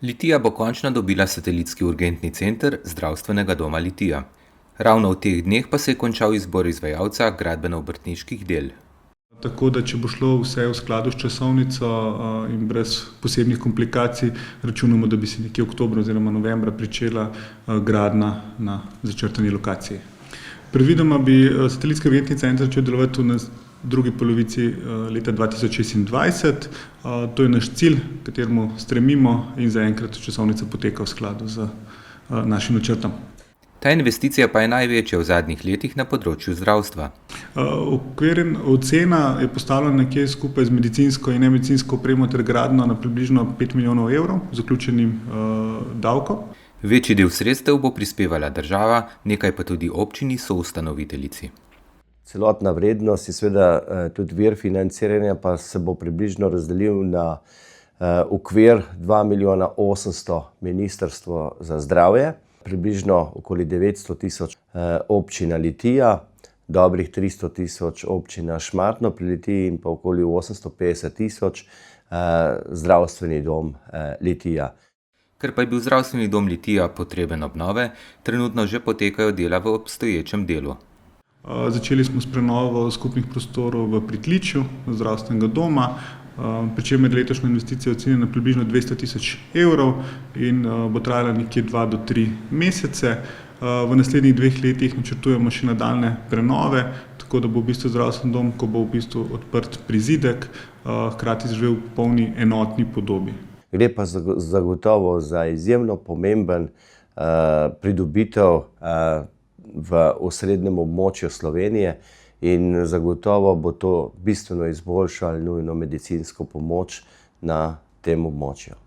Litija bo končno dobila satelitski urgentni center zdravstvenega doma Litija. Ravno v teh dneh pa se je končal izbor izvajalca gradbeno-obrtniških del. Tako da, če bo šlo vse v skladu s časovnico in brez posebnih komplikacij, računamo, da bi se nekje oktobra oziroma novembra pričela gradnja na začrtani lokaciji. Predvidoma bi satelitski urgentni center začel delovati v drugi polovici leta 2026. To je naš cilj, k kateremu stremimo in zaenkrat časovnica poteka v skladu z našim načrtom. Ta investicija pa je največja v zadnjih letih na področju zdravstva. Ocena je postavljena nekje skupaj z medicinsko in nemedicinsko opremo ter gradnjo na približno 5 milijonov evrov z zaključenim davkom. Večji del sredstev bo prispevala država, nekaj pa tudi občini soustanoviteljici. Celotna vrednost je seveda tudi vir financiranja, pa se bo približno razdelil na okvir 2 milijona 800 Ministrstvo za zdravje, približno okoli 900 tisoč občina Litija, dobrih 300 tisoč občina Šmartno pri Litiji in pa okoli 850 tisoč zdravstveni dom Litija. Ker pa je bil zdravstveni dom Litija potreben obnove, trenutno že potekajo dela v obstoječem delu. Začeli smo s prenovo skupnih prostorov v pritličju zdravstvenega doma, pri čemer je letošnja investicija ocenjena na približno 200 tisoč evrov in bo trajala nekje 2 do 3 mesece. V naslednjih 2 letih načrtujemo še nadaljnje prenove, tako da bo v bistvu zdravstveni dom, ko bo v bistvu odprt prizidek, hkrati zaživel v polni enotni podobi. Gre pa zagotovo za izjemno pomemben pridobitev v osrednjem območju Slovenije in zagotovo bo to bistveno izboljšalo nujno medicinsko pomoč na tem območju.